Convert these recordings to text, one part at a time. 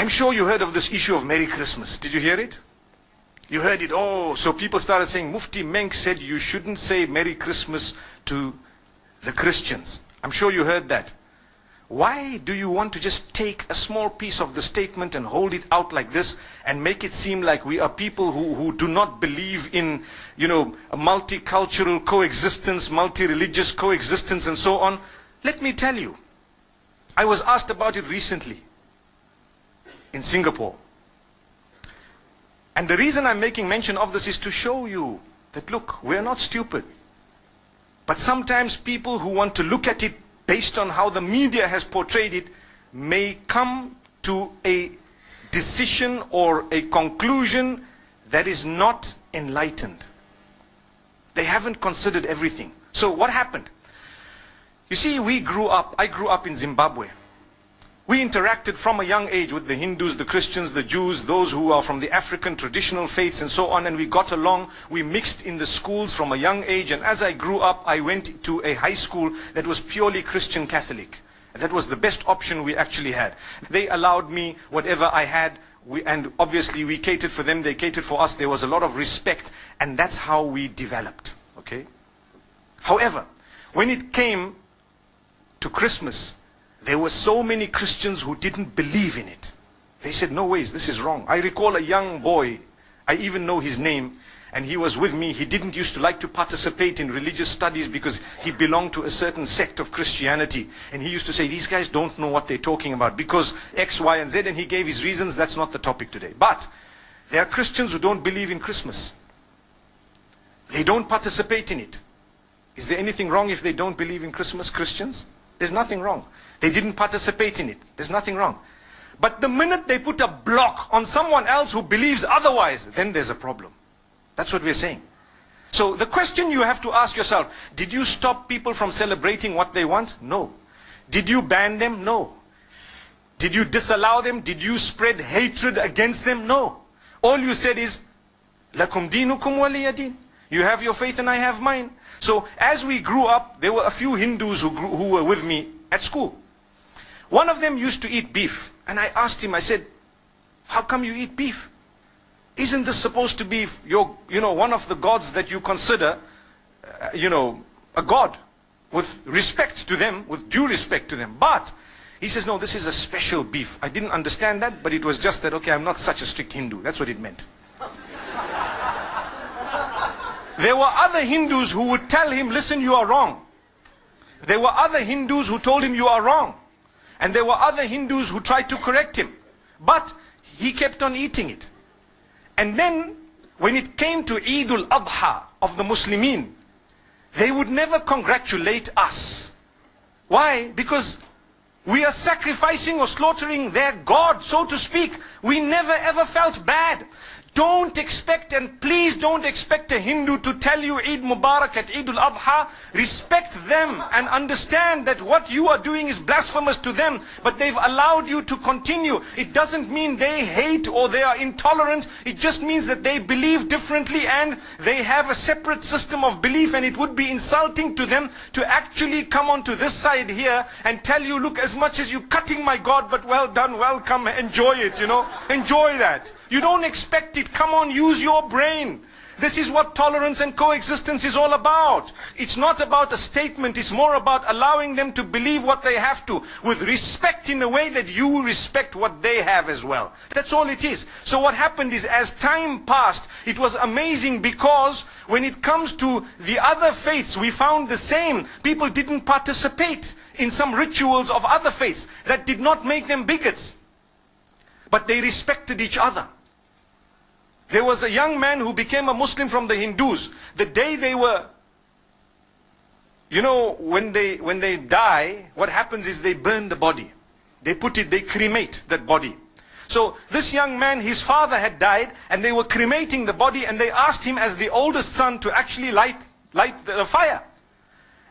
I'm sure you heard of this issue of Merry Christmas. Did you hear it? You heard it. Oh, so people started saying, Mufti Menk said you shouldn't say Merry Christmas to the Christians. I'm sure you heard that. Why do you want to just take a small piece of the statement and hold it out like this and make it seem like we are people who do not believe in, you know, a multicultural coexistence, multi-religious coexistence and so on? Let me tell you, I was asked about it recently in Singapore. And the reason I'm making mention of this is to show you that, look, we're not stupid. But sometimes people who want to look at it based on how the media has portrayed it may come to a decision or a conclusion that is not enlightened. They haven't considered everything. So what happened? You see, I grew up in Zimbabwe. We interacted from a young age with the Hindus, the Christians, the Jews, those who are from the African traditional faiths and so on, and we got along. We mixed in the schools from a young age, and as I grew up, I went to a high school that was purely Christian Catholic. That was the best option we actually had. They allowed me whatever I had, and obviously we catered for them, they catered for us. There was a lot of respect, and that's how we developed. Okay? However, when it came to Christmas, there were so many Christians who didn't believe in it. They said, no ways, this is wrong. I recall a young boy, I even know his name, and he was with me. He didn't used to like to participate in religious studies because he belonged to a certain sect of Christianity. And he used to say, these guys don't know what they're talking about because X, Y, and Z, and he gave his reasons. That's not the topic today. But there are Christians who don't believe in Christmas. They don't participate in it. Is there anything wrong if they don't believe in Christmas, Christians? There's nothing wrong. They didn't participate in it. There's nothing wrong. But the minute they put a block on someone else who believes otherwise, then there's a problem. That's what we're saying. So the question you have to ask yourself, did you stop people from celebrating what they want? No. Did you ban them? No. Did you disallow them? Did you spread hatred against them? No. All you said is, Lakum dinukum waliya din. You have your faith and I have mine. So as we grew up, there were a few Hindus who were with me at school. One of them used to eat beef. And I asked him, I said, how come you eat beef? Isn't this supposed to be one of the gods that you consider, a god with respect to them, with due respect to them? But he says, no, this is a special beef. I didn't understand that, but it was just that, okay, I'm not such a strict Hindu. That's what it meant. There were other Hindus who would tell him, listen, you are wrong. There were other Hindus who told him you are wrong. And there were other Hindus who tried to correct him. But he kept on eating it. And then, when it came to Eid al-Adha of the Muslimin, they would never congratulate us. Why? Because we are sacrificing or slaughtering their God, so to speak. We never ever felt bad. Don't expect, and please don't expect a Hindu to tell you Eid Mubarak at Eid al-Adha. Respect them and understand that what you are doing is blasphemous to them, but they've allowed you to continue. It doesn't mean they hate or they are intolerant. It just means that they believe differently and they have a separate system of belief, and it would be insulting to them to actually come onto this side here and tell you, look, as much as you're cutting my God, but well done, welcome, enjoy it, enjoy that. You don't expect it. Come on, use your brain. This is what tolerance and coexistence is all about. It's not about a statement. It's more about allowing them to believe what they have to, with respect in a way that you respect what they have as well. That's all it is. So what happened is, as time passed, it was amazing, because when it comes to the other faiths, we found the same. People didn't participate in some rituals of other faiths. That did not make them bigots. But they respected each other. There was a young man who became a Muslim from the Hindus. The day they were, when they die, what happens is they burn the body. They cremate that body. So this young man, his father had died, and they were cremating the body, and they asked him as the oldest son to actually light the fire.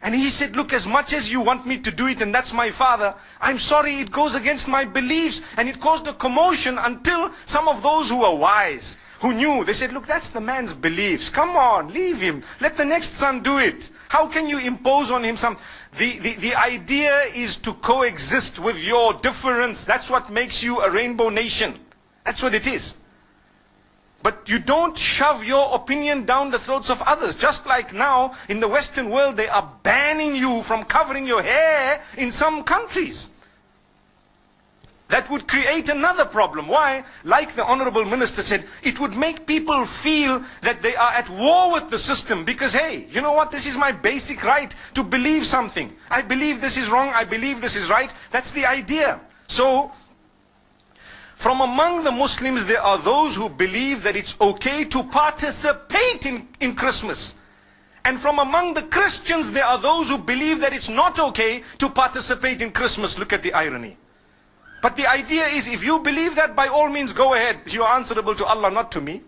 And he said, look, as much as you want me to do it, and that's my father, I'm sorry, it goes against my beliefs. And it caused a commotion until some of those who were wise, who knew. They said, look, that's the man's beliefs. Come on, leave him. Let the next son do it. How can you impose on him some... The idea is to coexist with your difference. That's what makes you a rainbow nation. That's what it is. But you don't shove your opinion down the throats of others. Just like now, in the Western world, they are banning you from covering your hair in some countries. That would create another problem. Why? Like the Honorable Minister said, it would make people feel that they are at war with the system. Because, hey, you know what? This is my basic right to believe something. I believe this is wrong. I believe this is right. That's the idea. So, from among the Muslims, there are those who believe that it's okay to participate in Christmas. And from among the Christians, there are those who believe that it's not okay to participate in Christmas. Look at the irony. But the idea is, if you believe that, by all means, go ahead. You are answerable to Allah, not to me.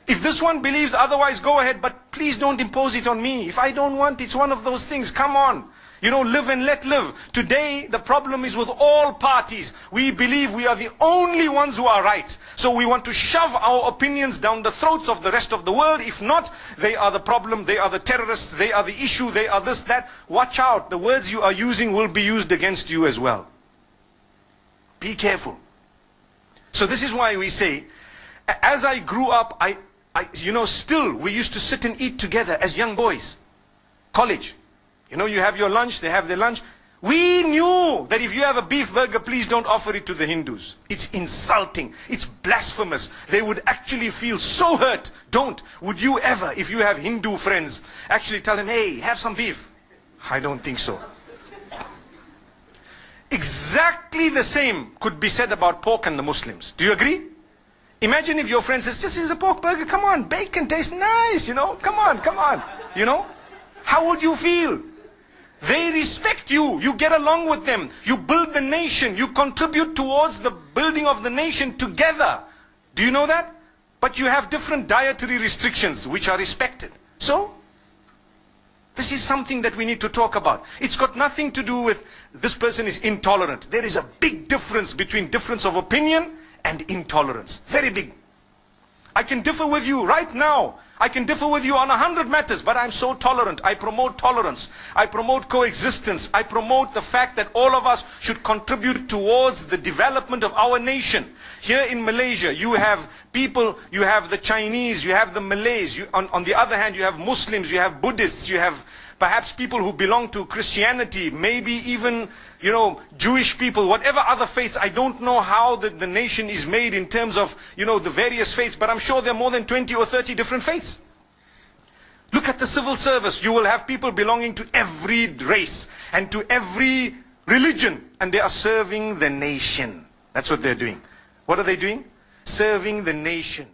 If this one believes otherwise, go ahead. But please don't impose it on me. If I don't want, it's one of those things. Come on. You know, live and let live. Today, the problem is with all parties. We believe we are the only ones who are right. So we want to shove our opinions down the throats of the rest of the world. If not, they are the problem, they are the terrorists, they are the issue, they are this, that. Watch out. The words you are using will be used against you as well. Be careful. So this is why we say, as I grew up, still we used to sit and eat together as young boys. College. You know, you have your lunch, they have their lunch. We knew that if you have a beef burger, please don't offer it to the Hindus. It's insulting. It's blasphemous. They would actually feel so hurt. Don't. Would you ever, if you have Hindu friends, actually tell them, hey, have some beef? I don't think so. Exactly the same could be said about pork and the Muslims. Do you agree? Imagine if your friend says, just is a pork burger, come on, bacon tastes nice, you know, come on, you know. How would you feel? They respect you, you get along with them, you build the nation, you contribute towards the building of the nation together. Do you know that? But you have different dietary restrictions which are respected. So, this is something that we need to talk about. It's got nothing to do with this person is intolerant. There is a big difference between difference of opinion and intolerance. Very big. I can differ with you right now. I can differ with you on 100 matters, but I'm so tolerant. I promote tolerance. I promote coexistence. I promote the fact that all of us should contribute towards the development of our nation. Here in Malaysia, you have people, you have the Chinese, you have the Malays. On the other hand, you have Muslims, you have Buddhists, you have perhaps people who belong to Christianity, maybe even, you know, Jewish people, whatever other faiths. I don't know how the nation is made in terms of, you know, the various faiths, but I'm sure there are more than 20 or 30 different faiths. Look at the civil service. You will have people belonging to every race and to every religion, and they are serving the nation. That's what they're doing. What are they doing? Serving the nation.